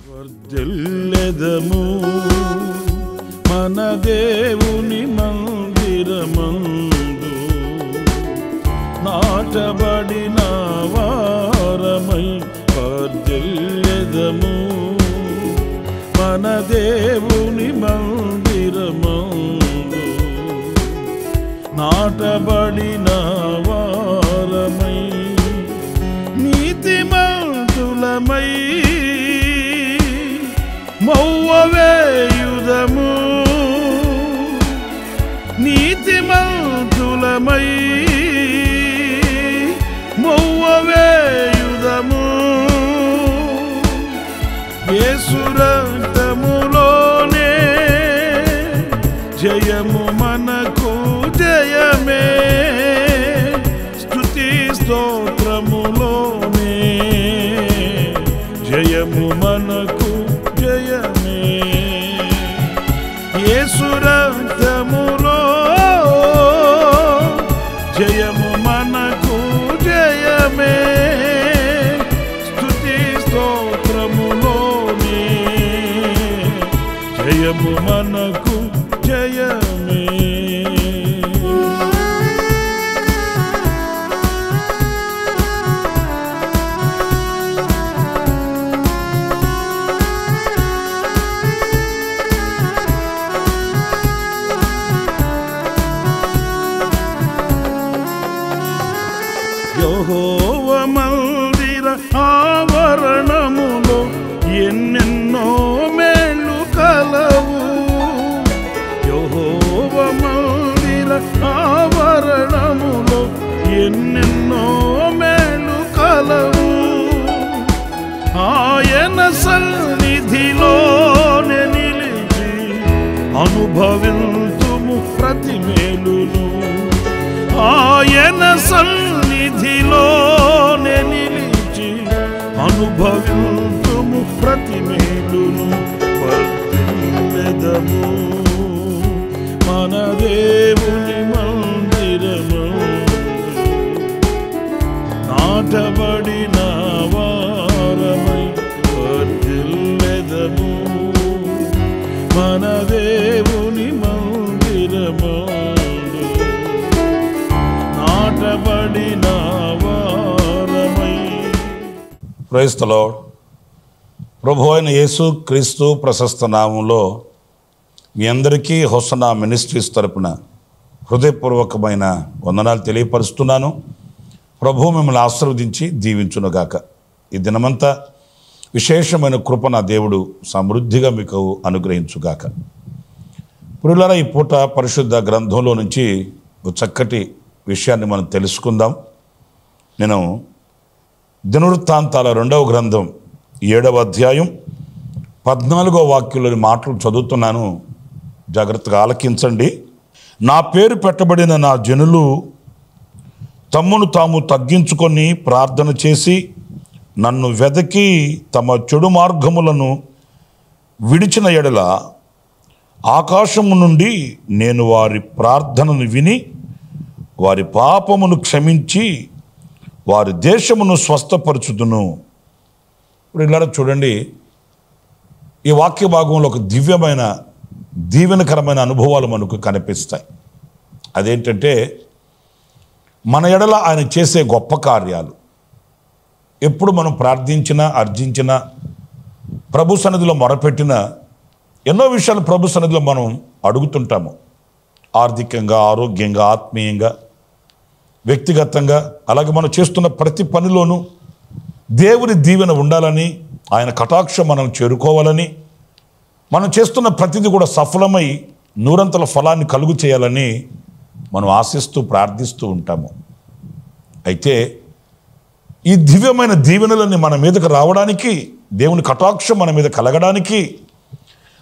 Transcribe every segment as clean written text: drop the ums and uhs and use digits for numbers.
వర్ధిల్లెదము మన దేవుని మందిరమందు, నాటబడిన వారమై వర్ధిల్లెదము మన దేవుని మందిరమందు, నాటబడిన వారమై నీతిమంతులమై మౌవవేయుదము, నీతిమంతులమై మౌవవేయుదము. యేసు రక్తములోనే జయము మనకు జయమే, స్తుతి స్తోత్రములోనే జయము మనకు జయమే. యేసు రక్తములో జయము మనకు జయమే, స్తుతి స్తోత్రములోనే జయము మనకు జయమే. యెహోవా మందిర ఆవరణములో ఎన్నెన్నో మేలు కలవు, యెహోవా మందిర ఆవరణములో ఎన్నెన్నో మేలు కలవు. ఆయన సన్నిధిలోనే నిలిచి అనుభవింతుము ప్రతి మేలును, ఆయన సన్నిధిలోనే నిలిచి అనుభవింతుము ప్రతి మేలును. వర్ధిల్లెదము మన దేవుని మందిరము, నాటబడిన వారమై వర్ధిల్లెదము మన దేవుని మందిరము, నాటబడిన వారమై. Praise the lord. ప్రభు అయిన యేసు క్రీస్తు ప్రశస్త నామంలో మీ అందరికీ హోసన్నా మినిస్ట్రీస్ తరపున హృదయపూర్వకమైన వందనాలు తెలియపరుస్తున్నాను. ప్రభు మిమ్మల్ని ఆశీర్వదించి దీవించునుగాక. ఈ దినమంతా విశేషమైన కృప నా దేవుడు సమృద్ధిగా మీకు అనుగ్రహించుగాక. ప్రియులారా, ఈ పూట పరిశుద్ధ గ్రంథంలో నుంచి ఒక చక్కటి విషయాన్ని మనం తెలుసుకుందాం. నేను దినవృత్తాంతాల 2వ గ్రంథం 7వ అధ్యాయం 14వ వాక్యంలోని మాటలు చదువుతున్నాను, జాగ్రత్తగా ఆలకించండి. నా పేరు పెట్టబడిన నా జనులు తమ్మును తాము తగ్గించుకొని ప్రార్థన చేసి నన్ను వెదకి తమ చెడు మార్గములను విడిచిన ఎడల ఆకాశము నుండి నేను వారి ప్రార్థనను విని వారి పాపమును క్షమించి వారి దేశమును స్వస్థపరచుదును. ఇప్పుడు ఇలా చూడండి, ఈ వాక్య భాగంలో ఒక దివ్యమైన దీవెనకరమైన అనుభవాలు మనకు కనిపిస్తాయి. అదేంటంటే, మన ఎడల ఆయన చేసే గొప్ప కార్యాలు. ఎప్పుడు మనం ప్రార్థించినా అర్జించినా ప్రభు సన్నిధిలో మొరపెట్టినా ఎన్నో విషయాలు ప్రభు సన్నిధిలో మనం అడుగుతుంటాము. ఆర్థికంగా, ఆరోగ్యంగా, ఆత్మీయంగా, వ్యక్తిగతంగా, అలాగే మనం చేస్తున్న ప్రతి పనిలోనూ దేవుని దీవెన ఉండాలని, ఆయన కటాక్షం మనం చేరుకోవాలని, మనం చేస్తున్న ప్రతిదీ కూడా సఫలమై నూరంతల ఫలాన్ని కలుగు చేయాలని మనం ఆశిస్తూ ప్రార్థిస్తూ ఉంటాము. అయితే ఈ దివ్యమైన దీవెనలన్నీ మన మీదకు రావడానికి, దేవుని కటాక్షం మన మీద కలగడానికి,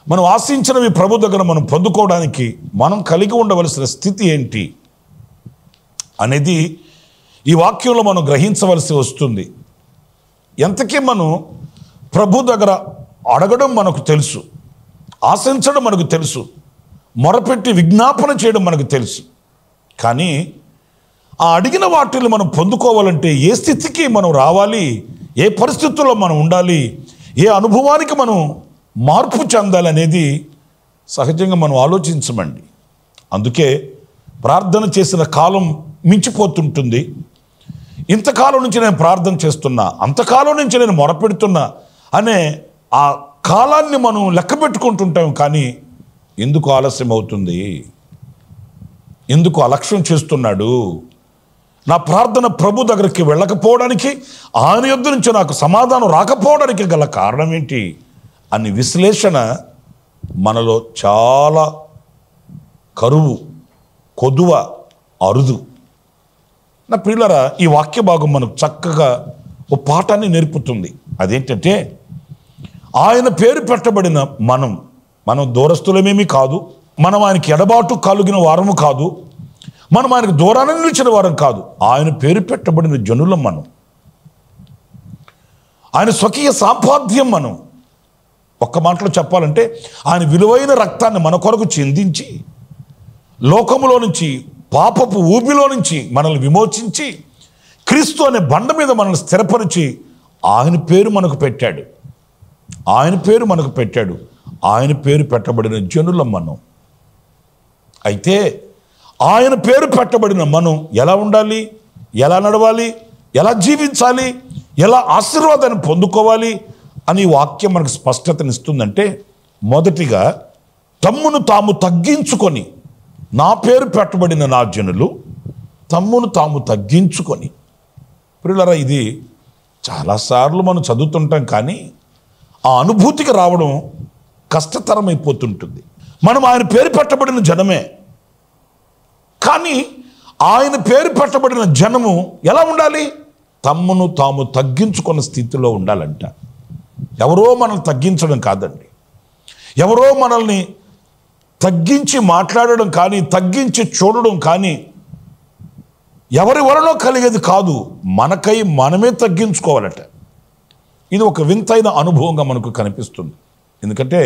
మనం ఆశించినవి ప్రభు దగ్గర మనం పొందుకోవడానికి మనం కలిగి ఉండవలసిన స్థితి ఏంటి అనేది ఈ వాక్యంలో మనం గ్రహించవలసి వస్తుంది. ఎంతకీ మనం ప్రభు దగ్గర అడగడం మనకు తెలుసు, ఆశించడం మనకు తెలుసు, మొరపెట్టి విజ్ఞాపన చేయడం మనకు తెలుసు. కానీ ఆ అడిగిన వాటిని మనం పొందుకోవాలంటే ఏ స్థితికి మనం రావాలి, ఏ పరిస్థితుల్లో మనం ఉండాలి, ఏ అనుభవానికి మనం మార్పు చెందాలి అనేది సహజంగా మనం ఆలోచించమండి. అందుకే ప్రార్థన చేసిన కాలం మించిపోతుంటుంది. ఇంతకాలం నుంచి నేను ప్రార్థన చేస్తున్నా, అంతకాలం నుంచి నేను మొరపెడుతున్నా అనే ఆ కాలాన్ని మనం లెక్క పెట్టుకుంటుంటాం. కానీ ఎందుకు ఆలస్యం అవుతుంది, ఎందుకు అలక్ష్యం చేస్తున్నాడు, నా ప్రార్థన ప్రభు దగ్గరికి వెళ్ళకపోవడానికి, ఆయన యొద్ద నుంచి నాకు సమాధానం రాకపోవడానికి గల కారణం ఏంటి అని విశ్లేషణ మనలో చాలా కరువు, కొదువ, అరుదు. నా ప్రియులారా, ఈ వాక్య భాగం మనకు చక్కగా ఓ పాఠాన్ని నేర్పుతుంది. అదేంటంటే, ఆయన పేరు పెట్టబడిన మనం దూరస్తులమేమీ కాదు, మనం ఆయనకి ఎడబాటు కలిగిన వారము కాదు, మనం ఆయనకు దూరాన నిలిచిన వారం కాదు. ఆయన పేరు పెట్టబడిన జనులం మనం, ఆయన స్వకీయ సాంపాద్యం మనం. ఒక్క మాటలో చెప్పాలంటే, ఆయన విలువైన రక్తాన్ని మన కొరకు చిందించి, లోకములో నుంచి, పాపపు ఊబిలో నుంచి మనల్ని విమోచించి, క్రీస్తు అనే బండ మీద మనల్ని స్థిరపరిచి ఆయన పేరు మనకు పెట్టాడు. ఆయన పేరు మనకు పెట్టాడు. ఆయన పేరు పెట్టబడిన జనులం మనం. అయితే ఆయన పేరు పెట్టబడిన మనం ఎలా ఉండాలి, ఎలా నడవాలి, ఎలా జీవించాలి, ఎలా ఆశీర్వాదాన్ని పొందుకోవాలి అని వాక్యం మనకు స్పష్టతనిస్తుందంటే, మొదటిగా తమ్మును తాము తగ్గించుకొని, నా పేరు పెట్టబడిన నా జనులు తమ్మును తాము తగ్గించుకొని. ప్రియులారా, ఇది చాలాసార్లు మనం చదువుతుంటాం, కానీ ఆ అనుభూతికి రావడం కష్టతరమైపోతుంటుంది. మనం ఆయన పేరు పెట్టబడిన జనమే, కానీ ఆయన పేరు పెట్టబడిన జనము ఎలా ఉండాలి? తమ్మును తాము తగ్గించుకున్న స్థితిలో ఉండాలంట. ఎవరో మనల్ని తగ్గించడం కాదండి, ఎవరో మనల్ని తగ్గించి మాట్లాడడం కానీ, తగ్గించి చూడడం కానీ, ఎవరి వలనో కలిగేది కాదు. మనకై మనమే తగ్గించుకోవాలట. ఇది ఒక వింతైన అనుభవంగా మనకు కనిపిస్తుంది. ఎందుకంటే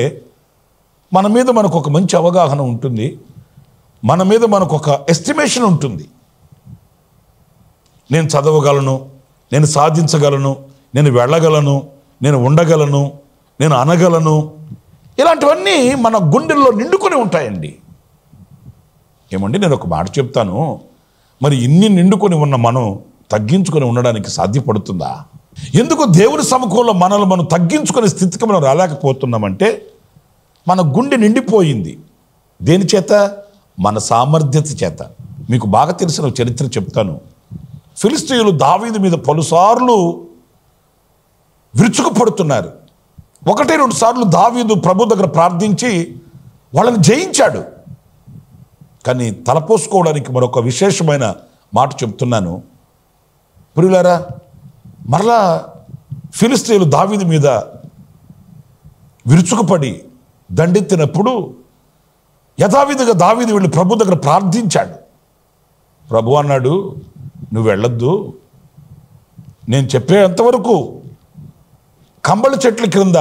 మన మీద మనకు ఒక మంచి అవగాహన ఉంటుంది, మన మీద మనకు ఒక ఎస్టిమేషన్ ఉంటుంది. నేను చదవగలను, నేను సాధించగలను, నేను వెళ్ళగలను, నేను ఉండగలను, నేను అనగలను, ఇలాంటివన్నీ మన గుండెల్లో నిండుకొని ఉంటాయండి. ఏమండి, నేను ఒక మాట చెప్తాను, మరి ఇన్ని నిండుకొని ఉన్న మనం తగ్గించుకొని ఉండడానికి సాధ్యపడుతుందా? ఎందుకు దేవుని సముఖంలో మనల్ని మనం తగ్గించుకునే స్థితికి మనం రాలేకపోతున్నామంటే, మన గుండె నిండిపోయింది. దేని చేత? మన సామర్థ్యత చేత. మీకు బాగా తెలిసిన చరిత్ర చెప్తాను. ఫిలిష్తీయులు దావీదు మీద పలుసార్లు విరుచుకుపడుతున్నారు. 1-2 సార్లు దావీదు ప్రభు దగ్గర ప్రార్థించి వాళ్ళని జయించాడు. కానీ తలపోసుకోవడానికి మరొక విశేషమైన మాట చెప్తున్నాను. ప్రియులారా, మరలా ఫిలిష్తీయులు దావీదు మీద విరుచుకుపడి దండెత్తినప్పుడు యథావిధిగా దావీదు వెళ్ళి ప్రభు దగ్గర ప్రార్థించాడు. ప్రభు అన్నాడు, నువ్వు వెళ్ళొద్దు, నేను చెప్పేంతవరకు కంబళి చెట్ల క్రింద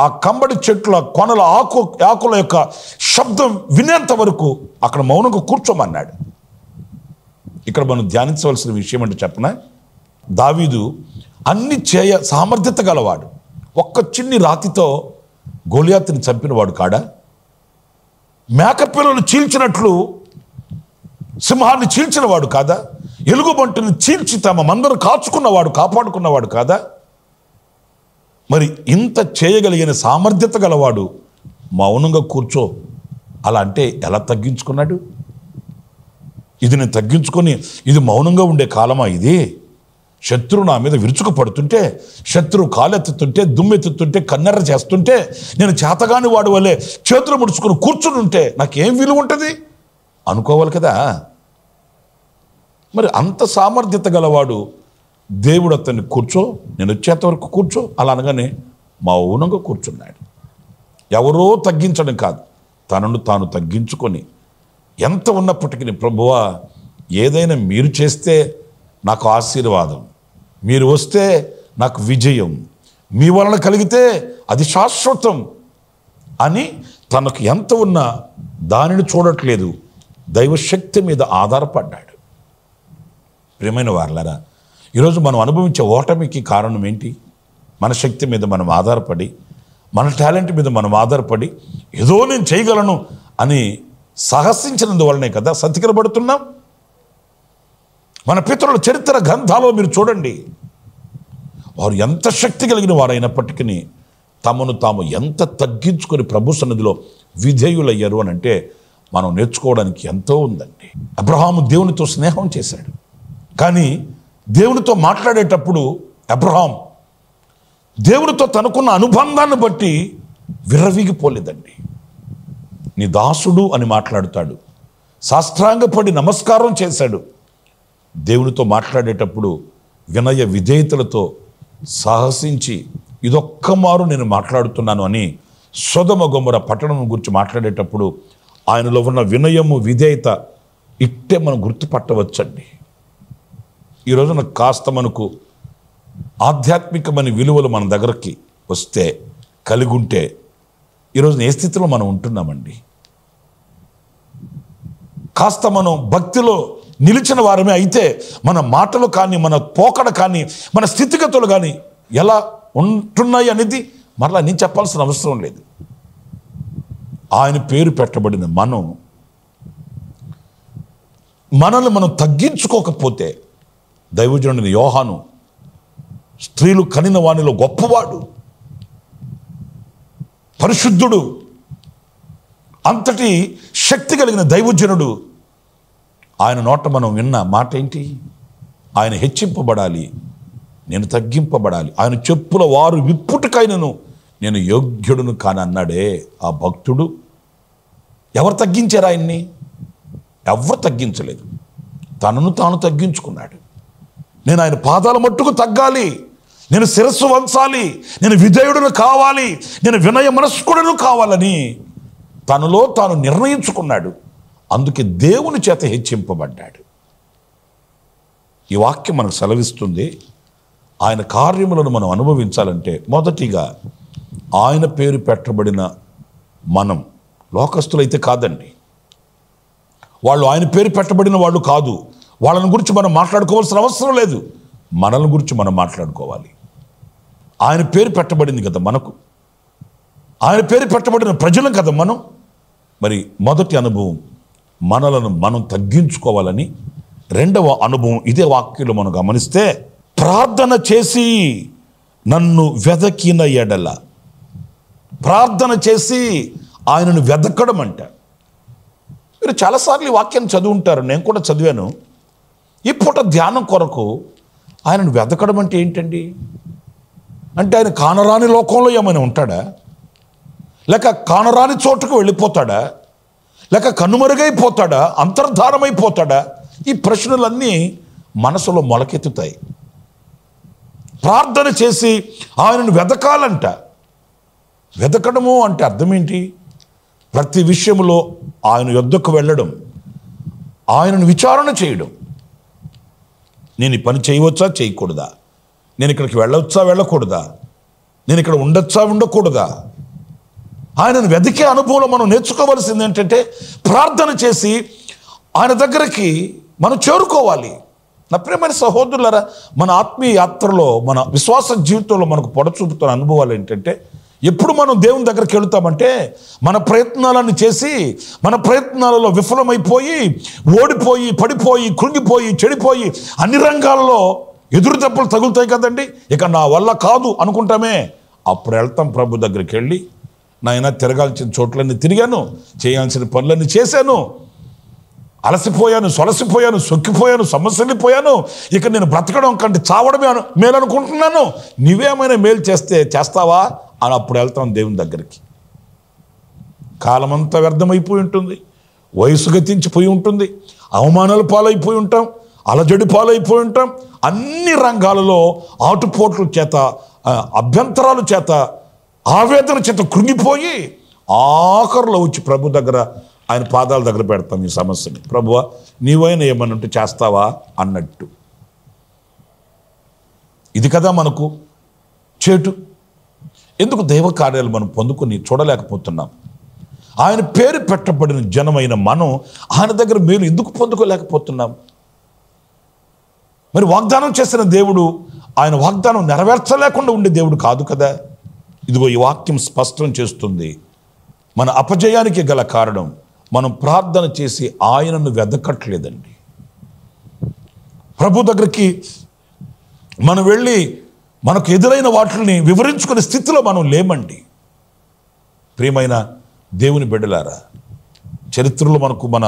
ఆ కంబడి చెట్ల కొనల ఆకుల యొక్క శబ్దం వినేంత వరకు అక్కడ మౌనంగా కూర్చోమన్నాడు. ఇక్కడ మనం ధ్యానించవలసిన విషయం అంటే చెప్పనా, దావీదు అన్ని సామర్థ్యత గలవాడు. ఒక్క చిన్ని రాతితో గోలియాతుని చంపినవాడు కాడా? మేకపిల్లలు చీల్చినట్లు సింహాన్ని చీల్చినవాడు కాదా? ఎలుగుబంటిని చీల్చి తమ మందరు కాచుకున్నవాడు, కాపాడుకున్నవాడు కాదా? మరి ఇంత చేయగలిగిన సామర్థ్యత గలవాడు మౌనంగా కూర్చో అలా అంటే ఎలా తగ్గించుకున్నాడు? ఇది నేను తగ్గించుకొని ఇది మౌనంగా ఉండే కాలమా ఇది? శత్రువు నా మీద విరుచుకు పడుతుంటే, శత్రువు కాలెత్తుతుంటే, దుమ్మెత్తుతుంటే, కన్నెర్ర చేస్తుంటే, నేను చేతగాని వాడు వల్లే చేతులు ముడుచుకొని కూర్చుని ఉంటే నాకేం విలువ ఉంటుంది అనుకోవాలి కదా. మరి అంత సామర్థ్యత గలవాడు దేవుడు అతన్ని కూర్చో, నేను వచ్చేంత వరకు కూర్చో అలా అనగానే మౌనంగా కూర్చున్నాడు. ఎవరో తగ్గించడం కాదు, తనను తాను తగ్గించుకొని ఎంత ఉన్నప్పటికీ ప్రభువా ఏదైనా మీరు చేస్తే నాకు ఆశీర్వాదం, మీరు వస్తే నాకు విజయం, మీ వలన కలిగితే అది శాశ్వతం అని తనకు ఎంత ఉన్నా దానిని చూడట్లేదు, దైవశక్తి మీద ఆధారపడ్డాడు. ప్రియమైన వారలారా, ఈరోజు మనం అనుభవించే ఓటమికి కారణం ఏంటి? మన శక్తి మీద మనం ఆధారపడి, మన టాలెంట్ మీద మనం ఆధారపడి ఏదో నేను చేయగలను అని సాహసించినందువల్లనే కదా సతికిలబడుతున్నాం. మన పితరుల చరిత్ర గ్రంథాల్లో మీరు చూడండి, వారు ఎంత శక్తి కలిగిన వారైనప్పటికీ తమను తాము ఎంత తగ్గించుకొని ప్రభు సన్నిధిలో విధేయులయ్యారు అని అంటే మనం నేర్చుకోవడానికి ఎంతో ఉందండి. అబ్రహాము దేవునితో స్నేహం చేశాడు, కానీ దేవునితో మాట్లాడేటప్పుడు అబ్రహాం దేవునితో తనకున్న అనుబంధాన్ని బట్టి విర్రవీగిపోలేదండి. నీ దాసుడు అని మాట్లాడుతాడు, సాష్టాంగపడి నమస్కారం చేశాడు. దేవునితో మాట్లాడేటప్పుడు వినయ విధేయతలతో సాహసించి ఇదొక్క మారు నేను మాట్లాడుతున్నాను అని సొదొమ గొమొర్రా పట్టణం గురించి మాట్లాడేటప్పుడు ఆయనలో ఉన్న వినయము విధేయత ఇట్టే మనం గుర్తుపట్టవచ్చండి. ఈ రోజున కాస్త మనకు ఆధ్యాత్మికమైన విలువలు మన దగ్గరకి వస్తే, కలిగి ఉంటే ఈరోజు ఏ స్థితిలో మనం ఉంటున్నామండి? కాస్త మనం భక్తిలో నిలిచిన వారమే అయితే మన మాటలు కానీ, మన పోకడ కానీ, మన స్థితిగతులు కానీ ఎలా ఉంటున్నాయి అనేది మరలా నేను చెప్పాల్సిన అవసరం లేదు. ఆయన పేరు పెట్టబడిన మనల్ని మనం తగ్గించుకోకపోతే, దైవజనుడైన యోహాను స్త్రీలు కనిన వానిలో గొప్పవాడు, పరిశుద్ధుడు, అంతటి శక్తి కలిగిన దైవజనుడు, ఆయన నోట మనం విన్న మాట ఏంటి? ఆయన హెచ్చింపబడాలి, నేను తగ్గింపబడాలి, ఆయన చెప్పుల వారు విప్పుటకైనను నేను యోగ్యుడును కానన్నాడే ఆ భక్తుడు. ఎవరు తగ్గించారు ఆయన్ని? ఎవరు తగ్గించలేదు, తనను తాను తగ్గించుకున్నాడు. నేను ఆయన పాదాల మట్టుకు తగ్గాలి, నేను శిరస్సు వంచాలి, నేను విధేయుడును కావాలి, నేను వినయ మనస్కుడును కావాలని తనలో తాను నిర్ణయించుకున్నాడు. అందుకే దేవుని చేత హెచ్చింపబడ్డాడు. ఈ వాక్యం మనకు సెలవిస్తుంది, ఆయన కార్యములను మనం అనుభవించాలంటే మొదటిగా ఆయన పేరు పెట్టబడిన మనం, లోకస్తులైతే కాదండి, వాళ్ళు ఆయన పేరు పెట్టబడిన వాళ్ళు కాదు, వాళ్ళని గురించి మనం మాట్లాడుకోవాల్సిన అవసరం లేదు, మనల్ని గురించి మనం మాట్లాడుకోవాలి. ఆయన పేరు పెట్టబడింది కదా మనకు, ఆయన పేరు పెట్టబడిన ప్రజలం కదా మనం. మరి మొదటి అనుభవం మనలను మనం తగ్గించుకోవాలని. రెండవ అనుభవం ఇదే వాక్యంలో మనం గమనిస్తే, ప్రార్థన చేసి నన్ను వెదకిన ఎడల, ప్రార్థన చేసి ఆయనను వెదకడం అంట. మీరు చాలాసార్లు ఈ వాక్యాన్ని చదివి ఉంటారు, నేను కూడా చదివాను. ఈ పూట ధ్యానం కొరకు ఆయనను వెదకడం అంటే ఏంటండి? అంటే ఆయన కానరాని లోకంలో ఏమైనా ఉంటాడా, లేక కానరాని చోటుకు వెళ్ళిపోతాడా, లేక కనుమరుగైపోతాడా, అంతర్ధానమైపోతాడా? ఈ ప్రశ్నలన్నీ మనసులో మొలకెత్తుతాయి. ప్రార్థన చేసి ఆయనను వెదకాలంట. వెదకడము అంటే అర్థం ఏంటి? ప్రతి విషయంలో ఆయన యొద్దకు వెళ్ళడం, ఆయనను విచారణ చేయడం. నేను ఈ పని చేయవచ్చా చేయకూడదా, నేను ఇక్కడికి వెళ్ళవచ్చా వెళ్ళకూడదా, నేను ఇక్కడ ఉండొచ్చా ఉండకూడదా? ఆయనను వెతికే అనుభవంలో మనం నేర్చుకోవాల్సింది ఏంటంటే, ప్రార్థన చేసి ఆయన దగ్గరికి మనం చేరుకోవాలి. నా ప్రియమైన సహోదరులారా, మన ఆత్మీయ యాత్రలో, మన విశ్వాస జీవితంలో మనకు పొడచూపుతున్న అనుభవాలు ఏంటంటే, ఎప్పుడు మనం దేవుని దగ్గరికి వెళుతామంటే మన ప్రయత్నాలను చేసి, మన ప్రయత్నాలలో విఫలమైపోయి, ఓడిపోయి, పడిపోయి, కృంగిపోయి, చెడిపోయి, అన్ని రంగాల్లో ఎదురు దెబ్బలు తగులుతాయి కదండి. ఇక నా వల్ల కాదు అనుకుంటామే. అప్పుడు వెళ్తాం ప్రభు దగ్గరికి వెళ్ళి, నాయన తిరగాల్సిన చోట్లన్నీ తిరిగాను, చేయాల్సిన పనులన్నీ చేశాను, అలసిపోయాను, సొలసిపోయాను, సొక్కిపోయాను, సమస్యలిపోయాను, ఇక నేను బ్రతకడం కంటే చావడమే మేలు అనుకుంటున్నాను, నువ్వేమైనా మేలు చేస్తావా అని అప్పుడు వెళ్తాం దేవుని దగ్గరికి. కాలమంతా వ్యర్థమైపోయి ఉంటుంది, వయసు గతించిపోయి ఉంటుంది, అవమానాలు పాలైపోయి ఉంటాం, అలజడి పాలైపోయి ఉంటాం. అన్ని రంగాలలో ఆటుపోట్ల చేత, అభ్యంతరాల చేత, ఆవేదన చేత కృంగిపోయి ఆఖరులో వచ్చి ప్రభు దగ్గర, ఆయన పాదాల దగ్గర పెడతాం ఈ సమస్యని. ప్రభువా, నీవైనా ఏమన్నంటే చేస్తావా అన్నట్టు. ఇది కదా మనకు చేటు. ఎందుకు దైవ కార్యాలు మనం పొందుకొని చూడలేకపోతున్నాం? ఆయన పేరు పెట్టబడిన జనమైన మనం ఆయన దగ్గర మేలు ఎందుకు పొందుకోలేకపోతున్నాం? మరి వాగ్దానం చేసిన దేవుడు ఆయన వాగ్దానం నెరవేర్చలేకుండా ఉండే దేవుడు కాదు కదా. ఇదిగో ఈ వాక్యం స్పష్టం చేస్తుంది. మన అపజయానికి గల కారణం మనం ప్రార్థన చేసి ఆయనను వెదకట్లేదండి. ప్రభు దగ్గరికి మనం వెళ్ళి మనకు ఎదురైన వాటిని వివరించుకునే స్థితిలో మనం లేమండి. ప్రియమైన దేవుని బిడ్డలారా, చరిత్రలో మనకు మన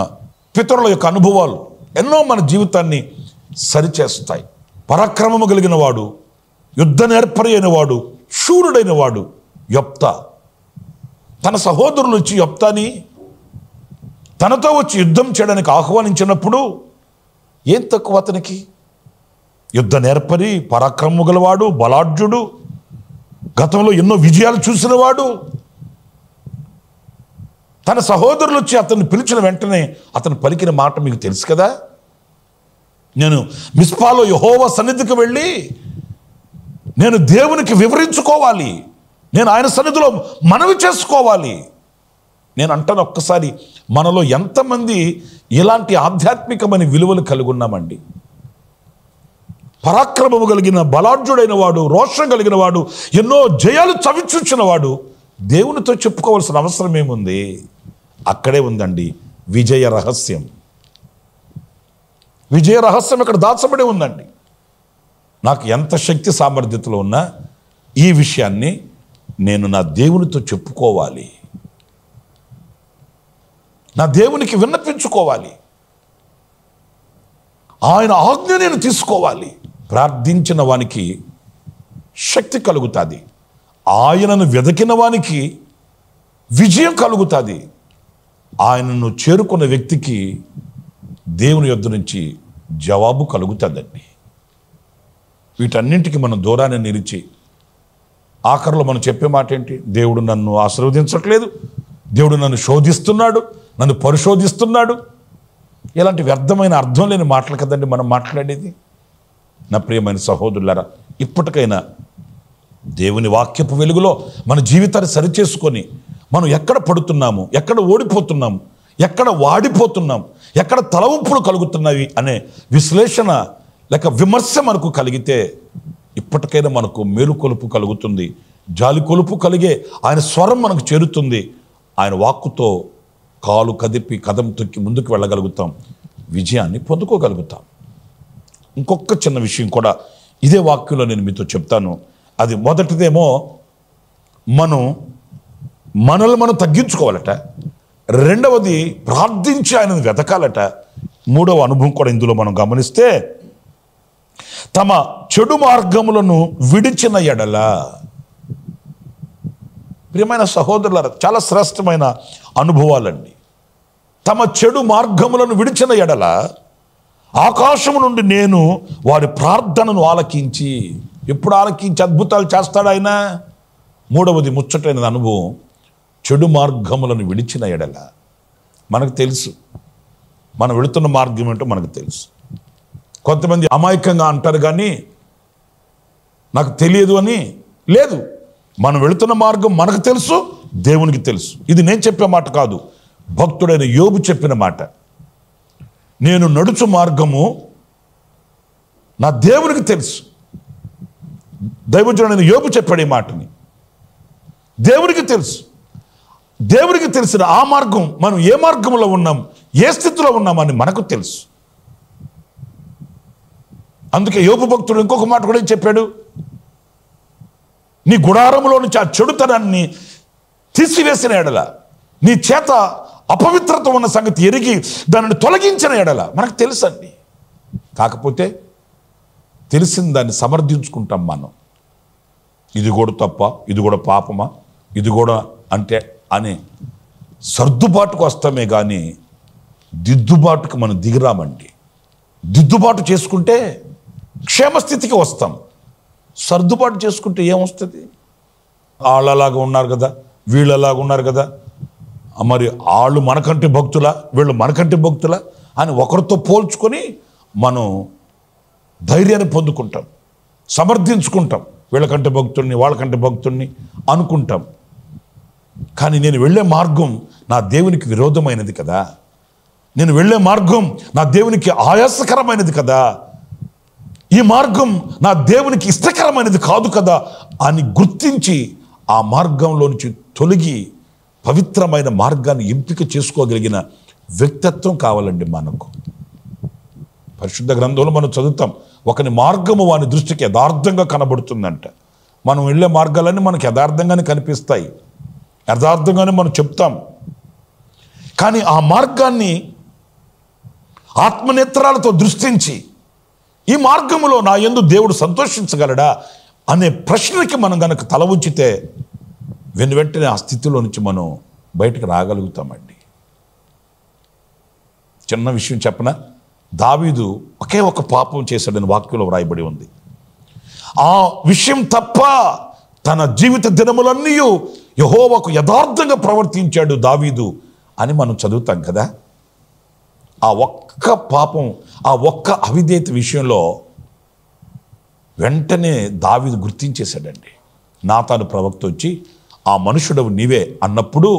పితరుల యొక్క అనుభవాలు ఎన్నో మన జీవితాన్ని సరిచేస్తాయి. పరాక్రమము కలిగిన వాడు, యుద్ధ నేర్పరి అయిన వాడు, శూరుడైన వాడు యొప్తా. తన సహోదరులు వచ్చి యొప్తాని తనతో వచ్చి యుద్ధం చేయడానికి ఆహ్వానించినప్పుడు ఏం తక్కువ అతనికి? యుద్ధ నేర్పరి, పరాక్రమము గలవాడు, బలాఢ్యుడు, గతంలో ఎన్నో విజయాలు చూసినవాడు. తన సహోదరులు వచ్చి అతన్ని పిలిచిన వెంటనే అతను పలికిన మాట మీకు తెలుసు కదా. నేను మిస్పాలో యెహోవా సన్నిధికి వెళ్ళి నేను దేవునికి వివరించుకోవాలి, నేను ఆయన సన్నిధిలో మనవి చేసుకోవాలి. నేను అంటాను, ఒక్కసారి మనలో ఎంతమంది ఇలాంటి ఆధ్యాత్మికమైన విలువలు కలిగి ఉన్నామండి? పరాక్రమము కలిగిన బలాఢ్యుడైన వాడు, రోషం కలిగిన వాడు, ఎన్నో జయాలు చవిచూచిన వాడు దేవునితో చెప్పుకోవాల్సిన అవసరం ఏముంది? అక్కడే ఉందండి విజయ రహస్యం. విజయ రహస్యం ఇక్కడ దాచబడి ఉందండి. నాకు ఎంత శక్తి సామర్థ్యతలో ఉన్నా ఈ విషయాన్ని నేను నా దేవునితో చెప్పుకోవాలి, నా దేవునికి విన్నపించుకోవాలి, ఆయన ఆజ్ఞ నేను తీసుకోవాలి. ప్రార్థించిన వానికి శక్తి కలుగుతుంది, ఆయనను వెదకిన వానికి విజయం కలుగుతుంది, ఆయనను చేరుకున్న వ్యక్తికి దేవుని యొద్ద నుంచి జవాబు కలుగుతుందండి. వీటన్నింటికి మనం దూరాన్ని నిలిచి ఆఖరిలో మనం చెప్పే మాట ఏంటి? దేవుడు నన్ను ఆశీర్వదించట్లేదు, దేవుడు నన్ను శోధిస్తున్నాడు, నన్ను పరిశోధిస్తున్నాడు. ఇలాంటి వ్యర్థమైన అర్థం లేని మాటలు కదండి మనం మాట్లాడేది. నా ప్రియమైన సహోదరులారా, ఇప్పటికైనా దేవుని వాక్యపు వెలుగులో మన జీవితాన్ని సరిచేసుకొని మనం ఎక్కడ పడుతున్నాము, ఎక్కడ ఓడిపోతున్నాము, ఎక్కడ వాడిపోతున్నాం, ఎక్కడ తలవంపులు కలుగుతున్నవి అనే విశ్లేషణ లేక విమర్శ మనకు కలిగితే ఇప్పటికైనా మనకు మేలుకొలుపు కలుగుతుంది, జాలి కొలుపు కలిగే ఆయన స్వరం మనకు చేరుతుంది. ఆయన వాక్కుతో కాలు కదిపి కదం తొక్కి ముందుకు వెళ్ళగలుగుతాం, విజయాన్ని పొందుకోగలుగుతాం. ఇంకొక చిన్న విషయం కూడా ఇదే వాక్యంలో నేను మీతో చెప్తాను. అది మొదటిదేమో మనల్ని మనం తగ్గించుకోవాలట, రెండవది ప్రార్థించి ఆయనను వెతకాలట, మూడవ అనుభవం కూడా ఇందులో మనం గమనిస్తే తమ చెడు మార్గములను విడిచిన ఎడల. ప్రియమైన సహోదరులారా, చాలా శ్రేష్టమైన అనుభవాలండి. తమ చెడు మార్గములను విడిచిన ఎడల ఆకాశము నుండి నేను వారి ప్రార్థనను ఆలకించి. ఎప్పుడు ఆలకించి అద్భుతాలు చేస్తాడు ఆయన? మూడవది ముచ్చటైన అనుభవం, చెడు మార్గములను విడిచిన ఎడల. మనకు తెలుసు మనం వెళుతున్న మార్గం ఏంటో మనకు తెలుసు. కొంతమంది అమాయకంగా అంటారు కానీ నాకు తెలియదు అని లేదు. మనం వెళుతున్న మార్గం మనకు తెలుసు, దేవునికి తెలుసు. ఇది నేను చెప్పే మాట కాదు, భక్తుడైన యోబు చెప్పిన మాట. నేను నడుచు మార్గము నా దేవునికి తెలుసు. దైవజనుడైన యోబు చెప్పాడు ఈ మాటని. దేవునికి తెలుసు. దేవునికి తెలిసిన ఆ మార్గం, మనం ఏ మార్గంలో ఉన్నాం, ఏ స్థితిలో ఉన్నామని మనకు తెలుసు. అందుకే యోబు భక్తుడు ఇంకొక మాట కూడా చెప్పాడు, నీ గుడారములో నుంచి ఆ చెడుతనాన్ని తీసివేసిన ఎడల, నీ చేత అపవిత్రత ఉన్న సంగతి ఎరిగి దానిని తొలగించిన ఎడల. మనకు తెలుసండి, కాకపోతే తెలిసిన దాన్ని సమర్థించుకుంటాం మనం. ఇది కూడా తప్ప, ఇది కూడా పాపమా, ఇది కూడా అంటే అని సర్దుబాటుకు వస్తామే కానీ దిద్దుబాటుకు మనం దిగిరామండి. దిద్దుబాటు చేసుకుంటే క్షేమస్థితికి వస్తాం. సర్దుబాటు చేసుకుంటే ఏమొస్తుంది? వాళ్ళలాగా ఉన్నారు కదా, వీళ్ళలాగా ఉన్నారు కదా, మరి వాళ్ళు మనకంటే భక్తులా, వీళ్ళు మనకంటే భక్తులా అని ఒకరితో పోల్చుకొని మనం ధైర్యాన్ని పొందుకుంటాం, సమర్థించుకుంటాం. వీళ్ళకంటే భక్తుడిని, వాళ్ళకంటే భక్తుడిని అనుకుంటాం. కానీ నేను వెళ్ళే మార్గం నా దేవునికి విరోధమైనది కదా, నేను వెళ్ళే మార్గం నా దేవునికి ఆయాసకరమైనది కదా, ఈ మార్గం నా దేవునికి ఇష్టకరమైనది కాదు కదా అని గుర్తించి ఆ మార్గంలో నుంచి తొలగి పవిత్రమైన మార్గాన్ని ఎంపిక చేసుకోగలిగిన వ్యక్తిత్వం కావాలండి మనకు. పరిశుద్ధ గ్రంథంలో మనం చదువుతాం, ఒకని మార్గము వాని దృష్టికి యథార్థంగా కనబడుతుందంట. మనం వెళ్ళే మార్గాలన్నీ మనకు యథార్థంగానే కనిపిస్తాయి, యథార్థంగానే మనం చెప్తాం. కానీ ఆ మార్గాన్ని ఆత్మనేత్రాలతో దృష్టించి ఈ మార్గములో నా యందు దేవుడు సంతోషించగలడా అనే ప్రశ్నకి మనం గనక తల ఉంచితే వెంటనే ఆ స్థితిలో నుంచి మనం బయటకు రాగలుగుతామండి. చిన్న విషయం చెప్పనా, దావీదు ఒకే ఒక పాపం చేశాడని వాక్యంలో వ్రాయబడి ఉంది. ఆ విషయం తప్ప తన జీవిత దినములన్నీ యెహోవాకు యథార్థంగా ప్రవర్తించాడు దావీదు అని మనం చదువుతాం కదా. ఆ ఒక్క పాపం, ఆ ఒక్క అవిధేయత విషయంలో వెంటనే దావీదు గుర్తించేశాడండి. నాతాను ప్రవక్త వచ్చి ఆ మనుషుడవు నీవే అన్నప్పుడు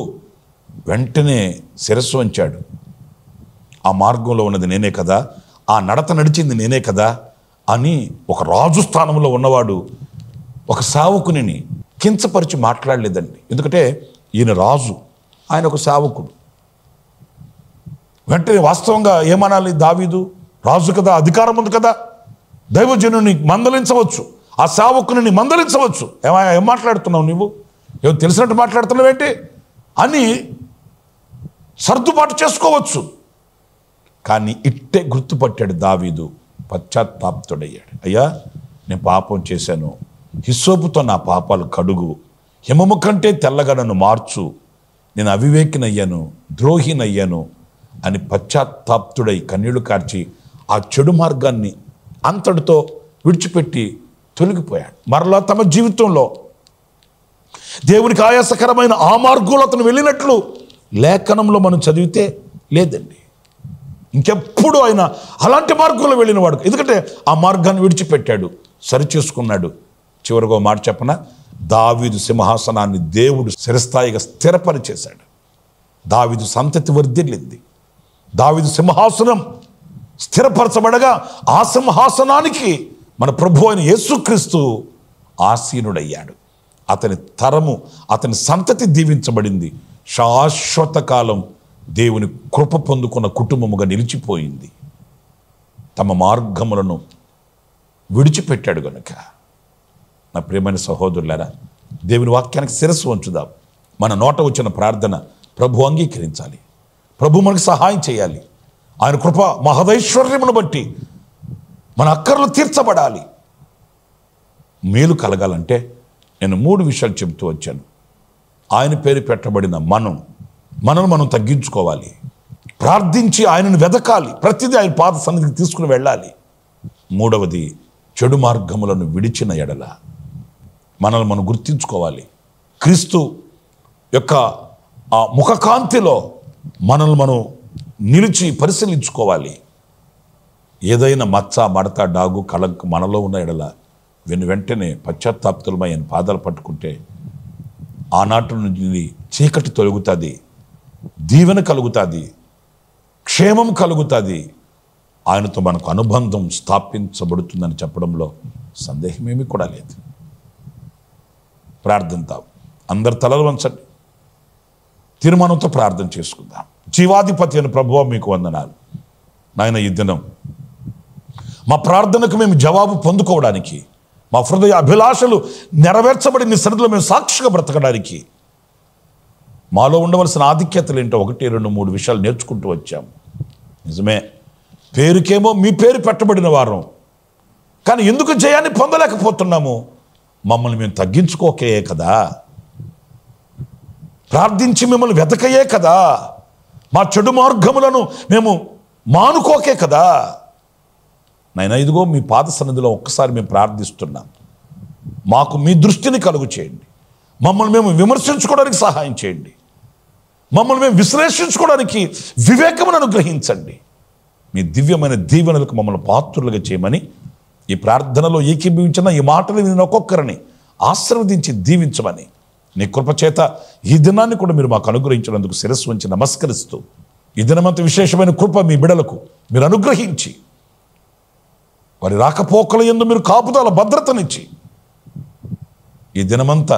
వెంటనే శిరస్సు వంచాడు. ఆ మార్గంలో ఉన్నది నేనే కదా, ఆ నడత నడిచింది నేనే కదా అని ఒక రాజు స్థానంలో ఉన్నవాడు ఒక సేవకుని కించపరిచి మాట్లాడలేదండి. ఎందుకంటే ఈయన రాజు, ఆయన ఒక సేవకుడు. వెంటనే వాస్తవంగా ఏమనాలి, దావీదు రాజు కదా, అధికారం ఉంది కదా, దైవజనుని మందలించవచ్చు, ఆ సేవకుని మందలించవచ్చు. ఏం మాట్లాడుతున్నావు నువ్వు, ఏమో తెలిసినట్టు మాట్లాడుతున్నావేంటి అని సర్దుబాటు చేసుకోవచ్చు. కానీ ఇట్టే గుర్తుపట్టాడు దావీదు, పశ్చాత్తాప్తుడయ్యాడు. అయ్యా నేను పాపం చేశాను, హిస్సోపుతో నా పాపాలు కడుగు, హిమము కంటే తెల్లగా నన్ను మార్చు, నేను అవివేకినయ్యాను, ద్రోహినయ్యాను అని పశ్చాత్తాప్తుడై కన్నీళ్లు కార్చి ఆ చెడు మార్గాన్ని అంతటితో విడిచిపెట్టి తొలగిపోయాడు. మరలా తమ జీవితంలో దేవునికి ఆయాసకరమైన ఆ మార్గంలో అతను వెళ్ళినట్లు లేఖనంలో మనం చదివితే లేదండి. ఇంకెప్పుడు ఆయన అలాంటి మార్గంలో వెళ్ళినవాడు, ఎందుకంటే ఆ మార్గాన్ని విడిచిపెట్టాడు, సరిచేసుకున్నాడు. చివరిగా మాట చెప్పన, దావీదు సింహాసనాన్ని దేవుడు చిరస్థాయిగా స్థిరపరిచేశాడు. దావీదు సంతతి వర్ధిల్లింది. దావీదు సింహాసనం స్థిరపరచబడగా ఆ సింహాసనానికి మన ప్రభు అయిన యేసుక్రీస్తు ఆసీనుడయ్యాడు. అతని తరము, అతని సంతతి దీవించబడింది. శాశ్వత కాలం దేవుని కృప పొందుకున్న కుటుంబముగా నిలిచిపోయింది. తమ మార్గములను విడిచిపెట్టాడు గనుక. నా ప్రియమైన సహోదరులారా, దేవుని వాక్యానికి శిరస్సు వంచుదాం. మన నోట వచ్చిన ప్రార్థన ప్రభు అంగీకరించాలి, ప్రభు మనకు సహాయం చేయాలి. ఆయన కృప మహదైశ్వర్యమును బట్టి మన అక్కర్లు తీర్చబడాలి. మేలు కలగాలంటే నేను 3 విషయాలు చెబుతూ వచ్చాను. ఆయన పేరు పెట్టబడిన మనల్ని మనం తగ్గించుకోవాలి, ప్రార్థించి ఆయనను వెదకాలి, ప్రతిదీ ఆయన పాద సన్నిధికి తీసుకుని వెళ్ళాలి. 3వది, చెడు మార్గములను విడిచిన ఎడల మనల్ని మనం గుర్తించుకోవాలి. క్రీస్తు యొక్క ఆ ముఖకాంతిలో మనల్ని మనం నిలిచి పరిశీలించుకోవాలి. ఏదైనా మచ్చ, మడత, డాగు, కళంకు మనలో ఉన్న ఎడల వెంటనే పశ్చాత్తాప్తులమై ఆయన పాదాలు పట్టుకుంటే ఆనాటి నుండి చీకటి తొలగుతుంది, దీవెన కలుగుతుంది, క్షేమం కలుగుతుంది, ఆయనతో మనకు అనుబంధం స్థాపించబడుతుందని చెప్పడంలో సందేహమేమీ కూడా లేదు. ప్రార్థిద్దాం. అందరు తలలు వంచండి, తీర్మానంతో ప్రార్థన చేసుకుందాం. జీవాధిపతి అయిన ప్రభువా మీకు వందనాలు నాయన. ఈ దినం మా ప్రార్థనకు మేము జవాబు పొందుకోవడానికి, మా హృదయ అభిలాషలు నెరవేర్చబడి నీ సన్నిధిలో మేము సాక్షిగా బ్రతకడానికి మాలో ఉండవలసిన ఆధిక్యతలు ఏంటో 1, 2, 3 విషయాలు నేర్చుకుంటూ వచ్చాము. నిజమే, పేరుకేమో మీ పేరు పెట్టబడిన వారం, కానీ ఎందుకు జయాన్ని పొందలేకపోతున్నాము? మమ్మల్ని మేము తగ్గించుకోకే కదా, ప్రార్థించి మిమ్మల్ని వెతకయే కదా, మా చెడు మార్గములను మేము మానుకోకే కదా. నాయనా ఇదిగో మీ పాద సన్నిధిలో ఒక్కసారి మేము ప్రార్థిస్తున్నాం. మాకు మీ దృష్టిని కలుగు చేయండి. మమ్మల్ని మేము విమర్శించుకోవడానికి సహాయం చేయండి. మమ్మల్ని మేము విశ్లేషించుకోవడానికి వివేకమును అనుగ్రహించండి. మీ దివ్యమైన దీవెనలకు మమ్మల్ని పాత్రులుగా చేయమని ఈ ప్రార్థనలో ఏకీభవించిన ఈ మాటలు నేను ఒక్కొక్కరిని ఆశీర్వదించి దీవించమని నీ కృపచేత ఈ దినాన్ని కూడా మీరు మాకు అనుగ్రహించినందుకు శిరస్సు వంచి నమస్కరిస్తూ, ఈ దినమంత విశేషమైన కృప మీ బిడలకు మీరు అనుగ్రహించి వారి రాకపోకల యందు మీరు కాపుదల భద్రతనిచ్చి ఈ దినమంతా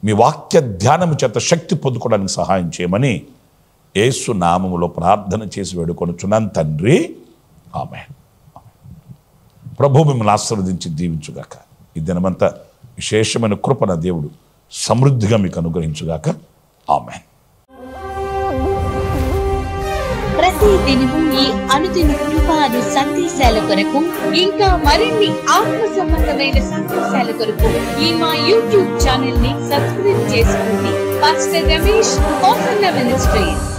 మీ వాక్య ధ్యానము చేత శక్తి పొందుకోవడానికి సహాయం చేయమని యేసు నామములో ప్రార్థన చేసి వేడుకొనుచున్నాను తండ్రి, ఆమేన్. ప్రభు మిమ్మల్ని ఆశీర్వదించి దీవించుగాక. ఈ దినమంతా విశేషమైన కృప నా దేవుడు సమృద్ధిగా మీకు అనుగ్రహించుగాక. ఆమేన్. ప్రతి దినము ఈ అనుదిన కృపాను సందేశాల కొరకు, ఇంకా మరిన్ని ఆత్మ సంబంధమైన సందేశాల కొరకు ఈ మా యూట్యూబ్ ఛానల్ ని సబ్స్క్రైబ్ చేసుకోండి. Pastor Ramesh ministries.